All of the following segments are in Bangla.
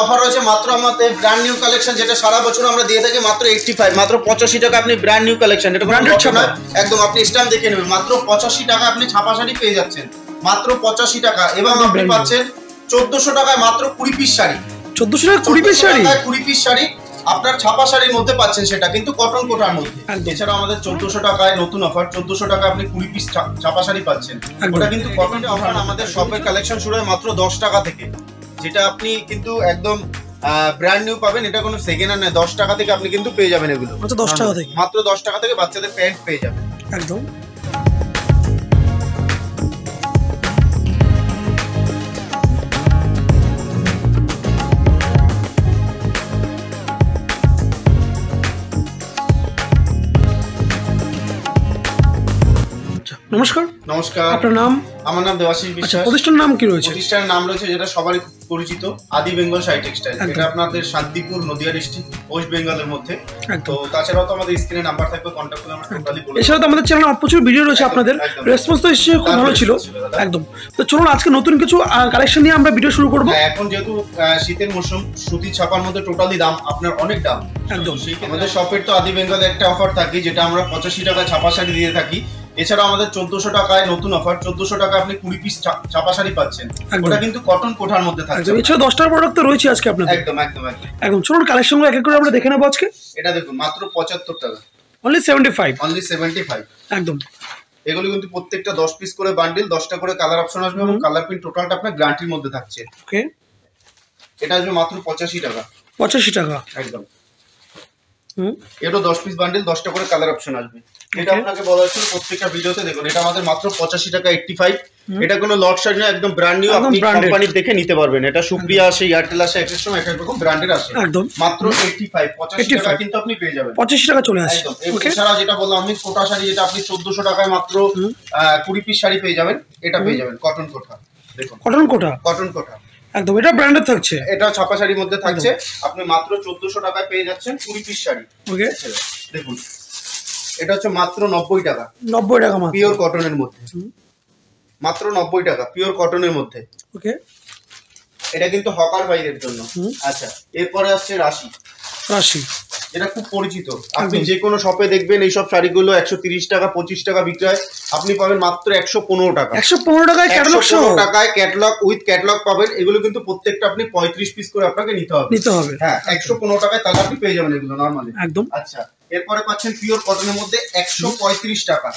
অফার রয়েছে মাত্র আমাদের ব্র্যান্ড নিউ কালেকশন, যেটা সারা বছর আমরা দিয়ে থাকি মাত্র 85, মাত্র 85 টাকা আপনি ব্র্যান্ড নিউ কালেকশন, এটা ব্র্যান্ডেড ছাপা একদম, আপনি স্ট্যাম্প দেখে নেবেন, মাত্র 85 টাকা আপনি ছাপা শাড়ি পেয়ে যাচ্ছেন, মাত্র 85 টাকা। এবং আপনি পাচ্ছেন 1400 টাকায় মাত্র 20 পিস শাড়ি, 1400 টাকা 20 পিস শাড়ি, 20 পিস শাড়ি আপনার ছাপা শাড়ির মধ্যে পাচ্ছেন, সেটা কিন্তু কটন কোটার মধ্যে। এছাড়া আমাদের 1400 টাকায় নতুন অফার, 1400 টাকা আপনি 20 পিস ছাপা শাড়ি পাচ্ছেন, ওটা কিন্তু কটন অফার। আমাদের শপের কালেকশন শুরু হয় মাত্র 10 টাকা থেকে, যেটা আপনি কিন্তু একদম ব্র্যান্ড নিউ পাবেন, এটা কোনো সেকেন্ড হ্যান্ড নয়। 10 টাকা থেকে আপনি কিন্তু পেয়ে যাবেন এগুলো, মাত্র 10 টাকা থেকে, মাত্র 10 টাকা থেকে বাচ্চাদের প্যান্ট পেয়ে যাবেন একদম। নমস্কার। নমস্কার, আপনার নাম? আমার নাম দেবাশিস বিশ্বাস। প্রতিষ্ঠানের নাম কি রয়েছে? প্রতিষ্ঠানের নাম রয়েছে যেটা সবারই খুব পরিচিত, আদি বেঙ্গল শাড়ি টেক্সটাইল। এটা আপনাদের শান্তিপুর, নদিয়া ডিস্ট্রিক্ট, ওয়েস্ট বেঙ্গলের মধ্যে। তো তাছাড়াও তো আমাদের স্ক্রিনে নাম্বার থাকবে, কন্ট্যাক্ট করলে আমরা টোটালি বলে দেব। এছাড়াও তো আমাদের চ্যানেলে প্রচুর ভিডিও রয়েছে, আপনাদের রেসপন্স তো এসে খুব ভালো ছিল একদম। তো চলুন আজকে নতুন কিছু কালেকশন নিয়ে আমরা ভিডিও শুরু করব। এখন যেহেতু শীতের মৌসুম, সুতি ছাপার মধ্যে টোটালি দাম আপনার অনেক দাম একদম। আমাদের শপের তো আদি বেঙ্গলে একটা অফার থাকে, যেটা আমরা 85 টাকা ছাপা শাড়ি দিয়ে থাকি। এছাড়াও আমাদের 1400 টাকায় নতুন অফার, 1400 টাকা আপনি 20 পিস ছাপা শাড়ি পাচ্ছেন, ওটা কিন্তু কটন কোঠার মধ্যে থাকছে। এছাড়া 10টার প্রোডাক্ট তো রয়েছে আজকে আপনাদের। একদম একদম একদম একদম, চলুন কালেকশনগুলো এক এক করে আমরা দেখে নেব আজকে। এটা দেখুন মাত্র 75 টাকা, অনলি 75, অনলি 75 একদম। এগুলো কিন্তু প্রত্যেকটা 10 পিস করে বান্ডিল, 10টা করে কালার অপশন আসবে এবং কালার প্রিন্ট টোটালটা আপনার গ্যারান্টির মধ্যে থাকছে। ওকে, এটা আসবে মাত্র 85 টাকা, 85 টাকা একদম। এরও 10 পিস বান্ডিল, 10টা করে কালার অপশন আসবে। এটা আপনাকে বলা হচ্ছে প্রত্যেকটা ভিডিওতে দেখুন, এটা আমাদের মাত্র 85 টাকা 85। এটা কোনো লট শাড়ি না, একদম ব্র্যান্ড নিউ, আপনি কোম্পানির দেখে নিতে পারবেন। এটা সুপ্রিয়া আসে, এয়ারটেল আসে, এক এক সময় এক এক রকম ব্র্যান্ডের আসে, একদম। মাত্র 85 টাকা কিন্তু আপনি পেয়ে যাবেন, 85 টাকা চলে আসে। এছাড়া যেটা বললাম আমি, কোটা শাড়ি, যেটা আপনি 1400 টাকায় মাত্র 20 পিস শাড়ি পেয়ে যাবেন, এটা পেয়ে যাবেন কটন কোটা। দেখুন কটন কোটা, কটন কোটা একদম, এটা ব্র্যান্ডেড থাকছে, এটা ছাপা শাড়ির মধ্যে থাকছে। আপনি মাত্র 1400 টাকায় পেয়ে যাচ্ছেন 20 পিস শাড়ি। ওকে, দেখুন এটা হচ্ছে মাত্র 90 টাকা, 90 টাকা মাত্র, পিওর কটনের মধ্যে, মাত্র 90 টাকা পিওর কটনের মধ্যে। ওকে, এটা কিন্তু হকার ভাইদের জন্য। আচ্ছা, এরপরে আসছে রাশি, রাশি যেটা খুব পরিচিত, আপনি যে কোনো শপে দেখবেন এইসব শাড়িগুলো 130 টাকা 25 টাকা বিক্রি হয়, আপনি পাবেন মাত্র 115 টাকা, 115 টাকায় ক্যাটালগ সহ, 115 টাকায় ক্যাটালগ উইথ ক্যাটালগ পাবেন। এগুলো কিন্তু প্রত্যেকটা আপনি 35 পিস করে আপনাকে নিতে হবে, হ্যাঁ, 115 টাকায় তাহলে আপনি পেয়ে যাবেন এগুলো নরমালি, একদম। আচ্ছা, এরপরে পাচ্ছেন পিওর কটনের মধ্যে 135 টাকা,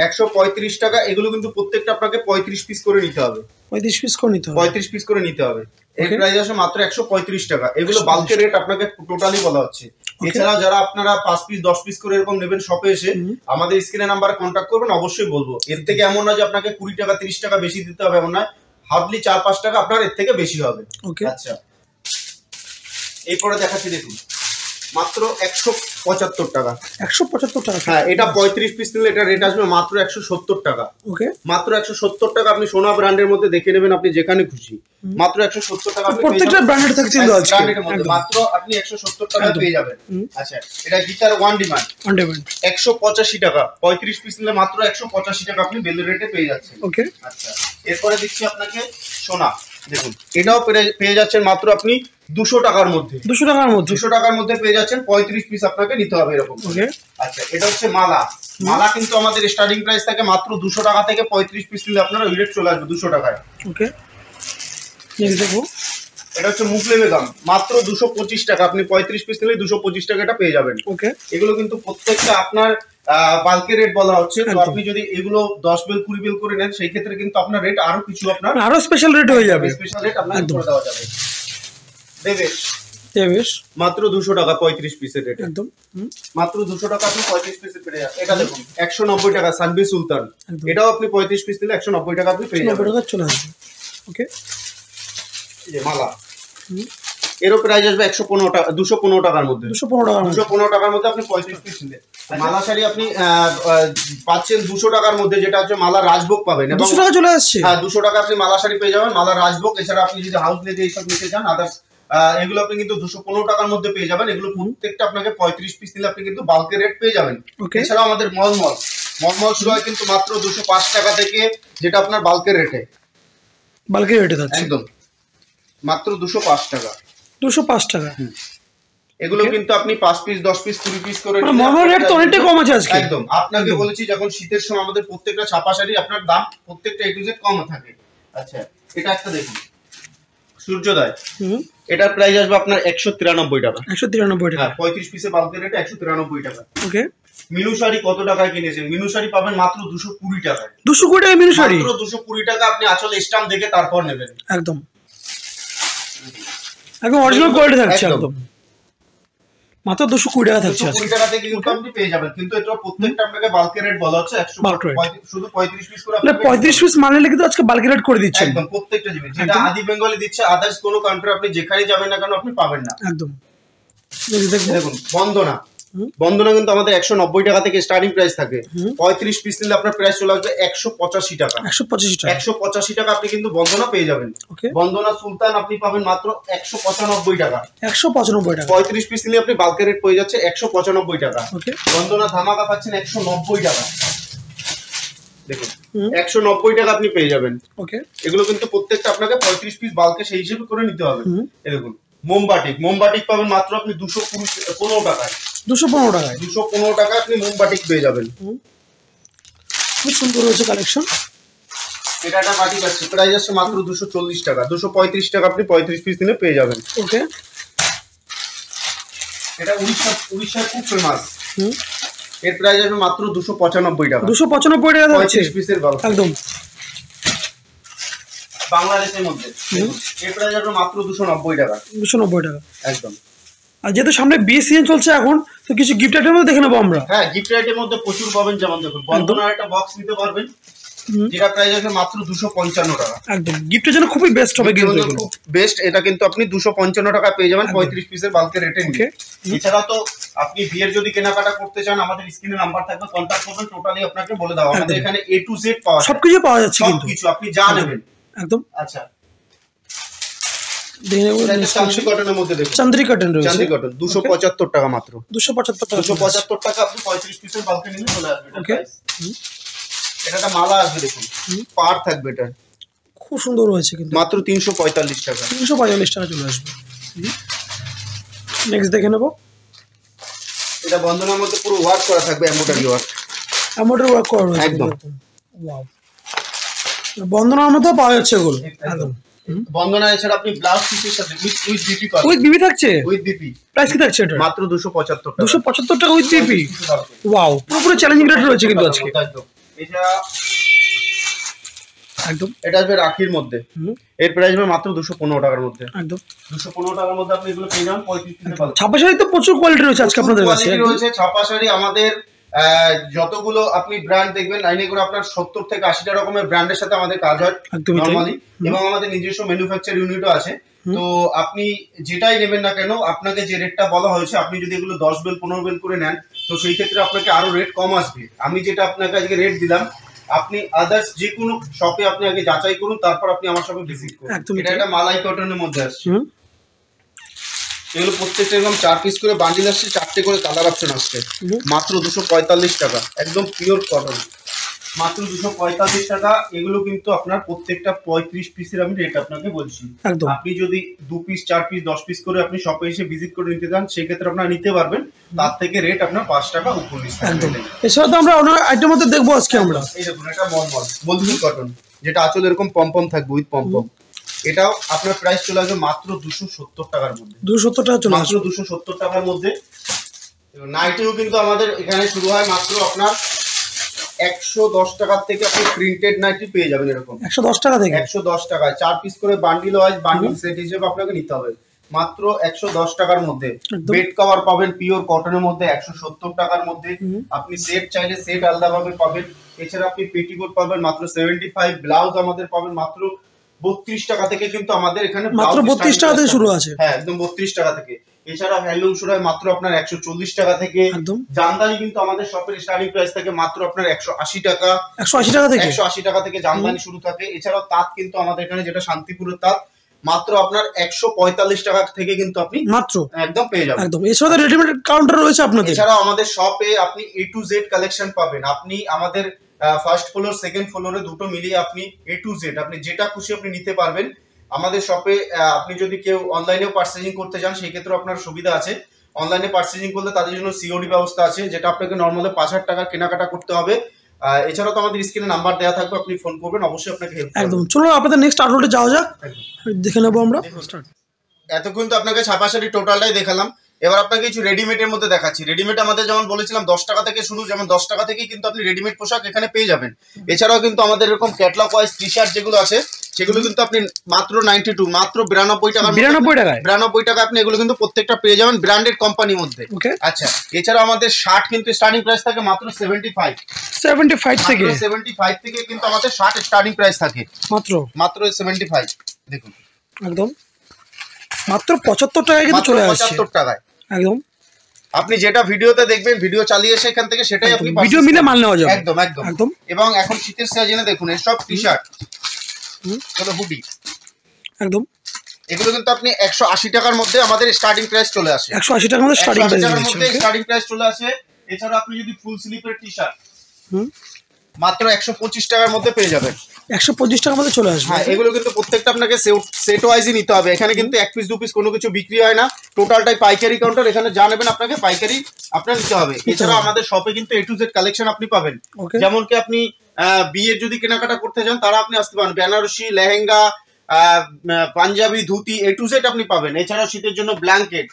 135 টাকা। এগুলো কিন্তু প্রত্যেকটা আপনাকে 35 পিস করে নিতে হবে, 35 পিস করে নিতে হবে, 35 পিস করে নিতে হবে। এর প্রাইস আছে মাত্র 135 টাকা। এগুলো বাল্কের রেট আপনাকে টোটালি বলা হচ্ছে। এছাড়া যারা আপনারা 5 পিস 10 পিস করে এরকম নেবেন শপে এসে, আমাদের স্ক্রিনে নাম্বারে কন্ট্যাক্ট করবেন, অবশ্যই বলবো। এর থেকে এমন না যে আপনাকে 20 টাকা 30 টাকা বেশি দিতে হবে, এমন না, হার্ডলি 4-5 টাকা আপনার এর থেকে বেশি হবে। আচ্ছা, এরপরে দেখাচ্ছি, দেখুন মাত্র 175 টাকা, 175 টাকা, হ্যাঁ। এটা 35 পিস নিলে এটা রেট আসবে মাত্র 170 টাকা। ওকে, মাত্র 170 টাকা। আপনি সোনা ব্র্যান্ডের মধ্যে দেখে নেবেন, আপনি যেখানে খুশি, মাত্র 170 টাকা। প্রত্যেকটা ব্র্যান্ডের থাকছে ব্র্যান্ডের মধ্যে মাত্র আপনি 170 টাকা পেয়ে যাবেন। আচ্ছা, এটা গীতার ওয়ান ডিমান্ড 185 টাকা, 35 পিস নিলে মাত্র 185 টাকা আপনি বেলের রেটে পেয়ে যাচ্ছেন। ওকে, আচ্ছা, এরপরে দিচ্ছি আপনাকে সোনা, দেখুন এটাও পেয়ে যাচ্ছেন মাত্র আপনি 200 টাকার মধ্যে, 200 টাকার মধ্যে, 200 টাকার মধ্যে পেয়ে যাচ্ছেন। 35 পিস আপনাকে নিতে হবে এরকম। ওকে, আচ্ছা, এটা হচ্ছে মালা। মালা কিন্তু আমাদের স্টার্টিং প্রাইস থাকে মাত্র 200 টাকা থেকে, 35 পিস নিলে আপনার ওই রেট চলে আসবে 200 টাকায়। ওকে, দেখো এটা হচ্ছে মুগলে বেগম, মাত্র 225 টাকা। আপনি 35 পিস নিলে 225 টাকা এটা পেয়ে যাবেন। ওকে, এগুলো কিন্তু প্রত্যেকটা আপনার বাল্কের রেট বলা হচ্ছে। তো আপনি যদি এগুলো 10 বেল 20 বেল করে নেন, সেই ক্ষেত্রে কিন্তু আপনার রেট আরো কিছু আপনার আরো স্পেশাল রেট হয়ে যাবে, স্পেশাল রেট আপনাকে করে দেওয়া যাবে। দেবেশ মাত্র 200 টাকা 35 পিসের রেট, একদম মাত্র 200 টাকা আপনি 35 পিসের পেয়ে যাবেন। এটা দেখুন 190 টাকা সানবি সুলতান, এটাও আপনি 35 পিস নিলে 190 টাকা আপনি পেয়ে যাবেন, 90 টাকা চলে আসবে। ওকে, এই যে মালা, এরও প্রাইস আসবে 115 টাকা, 215 টাকার মধ্যে, 215 টাকার মধ্যে আপনি 35 পিস নিলে মালা শাড়ি আপনি পাচ্ছেন 200 টাকার মধ্যে, যেটা হচ্ছে মালা রাজভোগ পাবেন। 200 টাকা চলে আসছে, হ্যাঁ, 200 টাকা আপনি মালা শাড়ি পেয়ে যাবেন, মালা রাজভোগ। এছাড়া আপনি যদি হাউস লেডি এইসব নিতে চান আদার্স, এগুলো আপনি কিন্তু 215 টাকার মধ্যে পেয়ে যাবেন। এগুলো প্রত্যেকটা আপনাকে 35 পিস নিলে আপনি কিন্তু বাল্কের রেট পেয়ে যাবেন। এছাড়া আমাদের মলমল শুরু হয় কিন্তু মাত্র 205 টাকা থেকে, যেটা আপনার বাল্কের রেটে, থাকছে একদম। মাত্র 205 টাকা। 205 টাকা। এগুলো কিন্তু আপনি 5 পিস 10 পিস 20 পিস করে নরমাল রেট তো অনেকটাই কম আছে আজকে। একদম আপনাকে বলেছি যখন শীতের সময় আমাদের প্রত্যেকটা ছাপা শাড়ি আপনার দাম প্রত্যেকটা A to Z কম থাকে। আচ্ছা এটা একটা দেখুন সূর্যোদয়, এটার প্রাইস আসবে আপনার 193 টাকা। 193 টাকা। হ্যাঁ 35 পিসে বালকের রেট 193 টাকা। ওকে। মিনু শাড়ি কত টাকায় কিনেছেন? মিনু শাড়ি পাবেন মাত্র 220 টাকায়। 220 টাকায় মিনু শাড়ি? মাত্র 220 টাকা। আপনি আসলে স্ট্যাম্প দেখে তারপর নেবেন। একদম একদম অরিজিনাল কোয়ালিটি থাকছে একদম। মাত্র 220 টাকা থাকছে। 220 টাকা থেকে কিন্তু আপনি পেয়ে যাবেন, কিন্তু এটা প্রত্যেকটা আপনাকে বালকের রেট বলা হচ্ছে 100 শুধু 35 পিস করে। আপনি 35 পিস মাল নিলে কিন্তু আজকে বালকের রেট করে দিচ্ছেন একদম প্রত্যেকটা জিনিস, যেটা আদি বেঙ্গলি দিচ্ছে আদার্স কোনো কান্ট্রি আপনি যেখানে যাবেন না কেন আপনি পাবেন না একদম। দেখুন বন্দনা, বন্দনা কিন্তু আমাদের 190 টাকা থেকে স্টার্টিং প্রাইস থাকে। 35 পিস নিলে আপনার প্রাইস চলে আসবে 185 টাকা। 185 টাকা আপনি কিন্তু বন্দনা পেয়ে যাবেন। বন্দনা সুলতান আপনি পাবেন মাত্র 195 টাকা। 195 টাকা। 35 পিস নিলে আপনি বাল্কের রেট পেয়ে যাচ্ছে 195 টাকা। বন্দনা ধামাকা পাচ্ছেন 190 টাকা। দেখুন 190 টাকা আপনি পেয়ে যাবেন। ওকে, এগুলো কিন্তু প্রত্যেকটা আপনাকে 35 পিস বাল্কে সেই হিসেবে করে নিতে হবে। এই দেখুন মোমবাটিক, মোমবাটিক পাবেন মাত্র আপনি 215 টাকায়। 215 টাকায় 215 টাকা আপনি মোমবাটিক পেয়ে যাবেন। খুব সুন্দর হয়েছে কালেকশন। এটা একটা বাটিক আছে, প্রাইস আছে মাত্র 240 টাকা। 235 টাকা আপনি 35 পিস নিলে পেয়ে যাবেন। ওকে, এটা উড়িষ্যার খুব ফেমাস। এর প্রাইস আছে মাত্র 295 টাকা। 295 টাকা 35 পিসের বাল্ক একদম বাংলাদেশের মধ্যে। এর প্রাইস আছে মাত্র 290 টাকা। 290 টাকা একদম। আর যেহেতু সামনে বিয়ে সিজন চলছে এখন, তো কিছু গিফট আইটেমও দেখে নেবো আমরা। হ্যাঁ গিফট আইটেমের মধ্যে প্রচুর পাবেন, যেমন দেখুন বন্দনার একটা বক্স নিতে পারবেন, যেটা প্রাইস আছে মাত্র 255 টাকা। একদম গিফটের জন্য খুবই বেস্ট হবে, কিন্তু খুব বেস্ট। এটা কিন্তু আপনি 255 টাকা পেয়ে যাবেন 35 পিসের বাল্কের রেটে নিয়ে। এছাড়া তো আপনি বিয়ের যদি কেনাকাটা করতে চান, আমাদের স্ক্রিনে নাম্বার থাকবে, কন্টাক্ট করবেন। টোটালি আপনাকে বলে দাও, আমাদের এখানে A to Z পাওয়া যায়, সবকিছু পাওয়া যাচ্ছে, কিন্তু সবকিছু আপনি যা নেবেন একদম। আচ্ছা চান্দ্রি কটনের মধ্যে দেখুন, চান্দ্রি কটন রয়েছে। চান্দ্রি কটন 275 টাকা মাত্র। 275 টাকা। 275 টাকা আপনি 35 পিসের বাল্কে নিলে চলে আসবে। ওকে, এটা একটা মালা আসবে, দেখুন পার থাকবে, এটা খুব সুন্দর হয়েছে, কিন্তু মাত্র 345 টাকা। 345 টাকা চলে আসবে। নেক্সট দেখে নেব। এটা বন্ধনের মধ্যে পুরো ওয়ার্ক করা থাকবে, এমব্রয়ডারি ওয়ার্ক। এমব্রয়ডারি ওয়ার্ক করা রয়েছে একদম। ওয়াও, বন্ধনের মধ্যে পাওয়া যাচ্ছে এগুলো একদম। বন্দনা এছাড়া আপনি ব্লাউজ পিসের সাথে উইথ বিপি পাবেন। উইথ বিপি থাকছে? With BP. প্রাইস কি থাকছে এটা? মাত্র 275 টাকা। 275 টাকা উইথ বিপি। ওয়াও, পুরো চ্যালেঞ্জিং রেট রয়েছে কিন্তু আজকে একদম। এটা একদম, এটা আসবে রাখির মধ্যে। এর প্রাইস হবে মাত্র 215 টাকার মধ্যে। একদম 215 টাকার মধ্যে আপনি এগুলো পেয়ে যাবেন 35 পিসের বাল্ক। ছাপা শাড়ি তো প্রচুর কোয়ালিটি রয়েছে আজকে আপনাদের কাছে। রয়েছে ছাপা শাড়ি আমাদের যতগুলো আপনি ব্র্যান্ড দেখবেন, লাইনে করে আপনার 70 থেকে 80টা রকমের ব্র্যান্ডের সাথে আমাদের কাজ হয় নরমালি, এবং আমাদের নিজস্ব ম্যানুফ্যাকচার ইউনিটও আছে। তো আপনি যেটাই নেবেন না কেন, আপনাকে যে রেটটা বলা হয়েছে, আপনি যদি এগুলো 10 বেল 15 বেল করে নেন, তো সেই ক্ষেত্রে আপনাকে আরো রেট কম আসবে। আমি যেটা আপনাকে আজকে রেট দিলাম, আপনি আদার্স যে কোনো শপে আপনি আগে যাচাই করুন, তারপর আপনি আমার শপে ভিজিট করুন। এটা একটা মালাই কটনের মধ্যে আসছে। এগুলো প্রত্যেকটা এরকম 4 পিস করে বান্ডিল আসছে, 4টে করে কালার অপশন আসছে। মাত্র 245 টাকা, একদম পিওর কটন, মাত্র 245 টাকা। এগুলো কিন্তু আপনার প্রত্যেকটা 35 পিসের আমি রেট আপনাকে বলছি। আপনি যদি 2 পিস 4 পিস 10 পিস করে আপনি শপে এসে ভিজিট করে নিতে চান, সেক্ষেত্রে আপনারা নিতে পারবেন। তার থেকে রেট আপনার 5 টাকা উপর নিচ্ছে। এছাড়া তো আমরা অন্য আইটেম মধ্যে দেখবো আজকে আমরা। এই দেখুন এটা মলমল বলদুল কটন, যেটা আঁচল এরকম পমপম থাকবে উইথ পমপম। এটাও আপনার প্রাইস চলে আসবে মাত্র 270 টাকার মধ্যে। 270 টাকা চলে আসবে, মাত্র 270 টাকার মধ্যে। নাইটিও কিন্তু আমাদের এখানে শুরু হয় মাত্র আপনার 110 টাকা থেকে। আপনি প্রিন্টেড নাইটি পেয়ে যাবেন এরকম 110 টাকা থেকে। 110 টাকায় 4 পিস করে বান্ডিল ওয়াইজ বান্ডিল সেট হিসেবে আপনাকে নিতে হবে, মাত্র 110 টাকার মধ্যে। বেড কভার পাবেন পিওর কটনের মধ্যে 170 টাকার মধ্যে। আপনি সেট চাইলে সেট আলাদাভাবে পাবেন। এছাড়া আপনি পেটিকোট পাবেন মাত্র 75। ব্লাউজ আমাদের পাবেন মাত্র 32 টাকা থেকে, কিন্তু আমাদের এখানে মাত্র 32 টাকা থেকে শুরু আছে। হ্যাঁ একদম 32 টাকা থেকে। এছাড়া হ্যান্ডলুম শুরু হয় মাত্র আপনার 140 টাকা থেকে। জামদানি কিন্তু আমাদের শপের স্টার্টিং প্রাইস থেকে মাত্র আপনার 180 টাকা। 180 টাকা থেকে 180 টাকা থেকে জামদানি শুরু থাকে। এছাড়াও তাঁত কিন্তু আমাদের এখানে, যেটা শান্তিপুরের তাঁত, মাত্র আপনার 145 টাকা থেকে কিন্তু আপনি মাত্র একদম পেয়ে যাবেন একদম। এছাড়া রেডিমেড কাউন্টার রয়েছে আপনাদের। এছাড়াও আমাদের শপে আপনি A to Z কালেকশন পাবেন। আপনি আমাদের ফার্স্ট ফ্লোর সেকেন্ড ফ্লোরে দুটো মিলিয়ে আপনি A to Z আপনি যেটা খুশি আপনি নিতে পারবেন। আমাদের শপে আপনি যদি কেউ অনলাইনেও পার্চেজিং করতে চান সেই ক্ষেত্রে আপনার সুবিধা আছে। অনলাইনে পার্চেজিং করলে তাদের জন্য সিওডি ব্যবস্থা আছে, যেটা আপনাকে নর্মালি 5,000 টাকা কেনাকাটা করতে হবে। এছাড়াও তো আমাদের স্ক্রিনে নাম্বার দেওয়া থাকবে, আপনি ফোন করবেন, অবশ্যই আপনাকে হেল্প করবে। একদম। চলো আপনাদের নেক্সট আউটলেটে যাওয়া যাক, দেখে নেবো আমরা। এতক্ষণ তো আপনাকে ছাপা শাড়ি টোটালটাই দেখালাম, এবার আপনাকে কিছু রেডিমেডের মধ্যে দেখাচ্ছি। রেডিমেড আমাদের যেমন বলেছিলাম 10 টাকা থেকে শুরু, যেমন 10 টাকা থেকেই কিন্তু আপনি রেডিমেড পোশাক এখানে পেয়ে যাবেন। এছাড়াও কিন্তু আমাদের এরকম ক্যাটলগ ওয়াইজ টি শার্ট যেগুলো আছে সেগুলো কিন্তু আপনি মাত্র 92 মাত্র 92 টাকা 92 টাকা আপনি এগুলো কিন্তু প্রত্যেকটা পেয়ে যাবেন ব্র্যান্ডেড কোম্পানির মধ্যে। আচ্ছা, এছাড়াও আমাদের শার্ট কিন্তু স্টার্টিং প্রাইস থাকে মাত্র 75 থেকে কিন্তু আমাদের শার্ট স্টার্টিং প্রাইস থাকে মাত্র 75। দেখুন একদম মাত্র 75 টাকায় কিন্তু চলে আসছে, 75 টাকায় একদম। আপনি যেটা ভিডিওতে দেখবেন, ভিডিও চালিয়ে এসে এখান থেকে সেটাই আপনি ভিডিও মিলে মাল নেওয়া যাবে। একদম একদম একদম। এবং এখন শীতের সিজনে দেখুন এই সব টি শার্ট চলো হুডি একদম, এগুলো কিন্তু আপনি 180 টাকার মধ্যে আমাদের স্টার্টিং প্রাইস চলে আসে। 180 টাকার মধ্যে স্টার্টিং প্রাইস চলে আসে। এছাড়া আপনি যদি ফুল স্লিপের টি শার্ট মাত্র 125 টাকার মধ্যে পেয়ে যাবেন। 125 টাকার মধ্যে চলে আসবে। হ্যাঁ, এগুলো কিন্তু প্রত্যেকটা আপনাকে সেট ওয়াইজই নিতে হবে। এখানে কিন্তু 1 পিস 2 পিস কোনো কিছু বিক্রি হয় না, টোটালটাই পাইকারি কাউন্টার। এখানে যা নেবেন আপনাকে পাইকারি আপনার নিতে হবে। এছাড়া আমাদের শপে কিন্তু A to Z কালেকশন আপনি পাবেন। যেমন কি আপনি বিয়ের যদি কেনাকাটা করতে চান তারা আপনি আসতে পারেন, Banarasi, lehenga, panjabi, dhoti A to Z আপনি পাবেন। এছাড়া শীতের জন্য ব্ল্যাঙ্কেট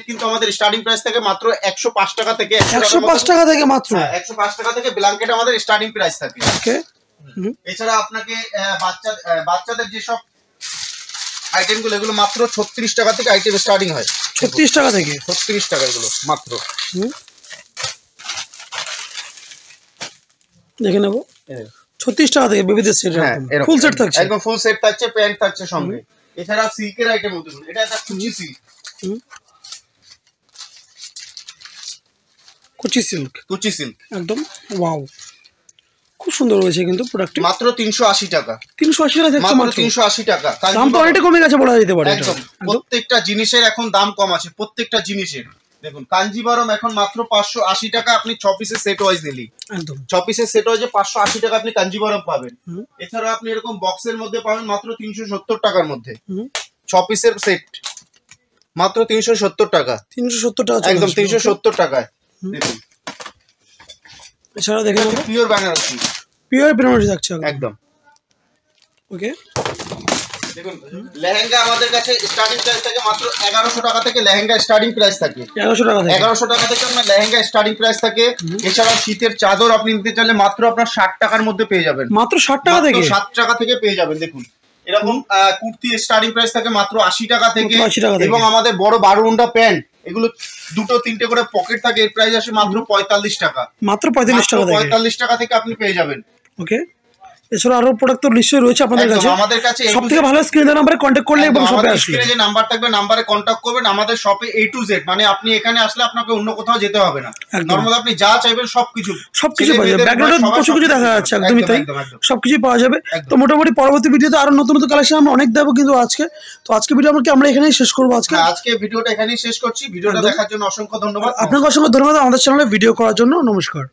কিন্তু আমাদের স্টার্টিং প্রাইস থেকে মাত্র 105 টাকা থেকে 105 টাকা থেকে মাত্র 105 টাকা থেকে ব্ল্যাঙ্কেট আমাদের স্টার্টিং প্রাইস থাকে। এছাড়া আপনাকে বাচ্চাদের যেসব আইটেম গুলো এগুলো মাত্র 36 টাকা থেকে আইটেম স্টার্টিং হয়। 36 টাকা থেকে 36 টাকা এগুলো মাত্র। দেখে নেবো 36 টাকা থেকে বেবিদের সেট, ফুল সেট থাকছে, একদম ফুল সেট থাকছে, প্যান্ট থাকছে সঙ্গে। এছাড়া সিল্কের আইটেম হতে পারে, এটা একটা কুচি সিল্ক একদম ওয়াও, খুব সুন্দর হয়েছে কিন্তু প্রোডাক্ট। মাত্র 380 টাকা 380 টাকা মাত্র 380 টাকা। দাম তো অনেকটা কমে গেছে বলা যেতে পারে। একদম প্রত্যেকটা জিনিসের এখন দাম কম আছে, প্রত্যেকটা জিনিসের। দেখুন কাঞ্জিভারম এখন মাত্র 580 টাকা, আপনি 6 পিসের সেট ওয়াইজ নিলি, একদম 6 পিসের সেট ওয়াইজে 580 টাকা আপনি কাঞ্জিভারম পাবেন। এছাড়া আপনি এরকম বক্সের মধ্যে পাবেন মাত্র 370 টাকার মধ্যে 6 পিসের সেট, মাত্র 370 টাকা 370 টাকা একদম 370 টাকায়। দেখুন এছাড়া দেখেন পিওর বেনারসি থাকছে একদম। ওকে, দেখুন লেহেঙ্গা আমাদের কাছে স্টার্টিং প্রাইস থাকে মাত্র 1100 টাকা থেকে লেহেঙ্গা স্টার্টিং প্রাইস থাকে 1100 টাকা থেকে আপনার লেহেঙ্গা স্টার্টিং প্রাইস থাকে। এছাড়া শীতের চাদর আপনি নিতে চাইলে মাত্র আপনার 60 টাকার মধ্যে পেয়ে যাবেন, মাত্র 60 টাকা থেকে 60 টাকা থেকে পেয়ে যাবেন। দেখুন এরকম কুর্তি স্টার্টিং প্রাইস থাকে মাত্র 80 টাকা থেকে। এবং আমাদের বড় 12 ঘন্টা প্যান্ট এগুলো 2-3টে করে পকেট থাকে, এর প্রাইস আসে মাত্র 45 টাকা, মাত্র 45 টাকা থেকে আপনি পেয়ে যাবেন। ওকে, এছাড়া আরো প্রোডাক্ট তো নিশ্চয়ই রয়েছে আপনাদের কাছে। আমাদের কাছে সবথেকে ভালো স্ক্রিনের নাম্বারে কন্টাক্ট করলে এবং শপে আসলে স্ক্রিনে যে নাম্বার থাকবে নাম্বারে কন্টাক্ট করবেন। আমাদের শপে A to Z, মানে আপনি এখানে আসলে আপনাকে অন্য কোথাও যেতে হবে না, নরমাল আপনি যা চাইবেন সবকিছু পাওয়া যাবে। ব্যাকগ্রাউন্ডে প্রচুর কিছু দেখা যাচ্ছে, একদমই তাই, সবকিছু পাওয়া যাবে। তো মোটামুটি পরবর্তী ভিডিওতে আরো নতুন নতুন কালেকশন আমরা অনেক দেবো, কিন্তু আজকে ভিডিও আমরা এখানেই শেষ করবো। আজকে ভিডিওটা এখানেই শেষ করছি। ভিডিওটা দেখার জন্য অসংখ্য ধন্যবাদ। আপনাকে অসংখ্য ধন্যবাদ আমাদের চ্যানেলে ভিডিও করার জন্য। নমস্কার।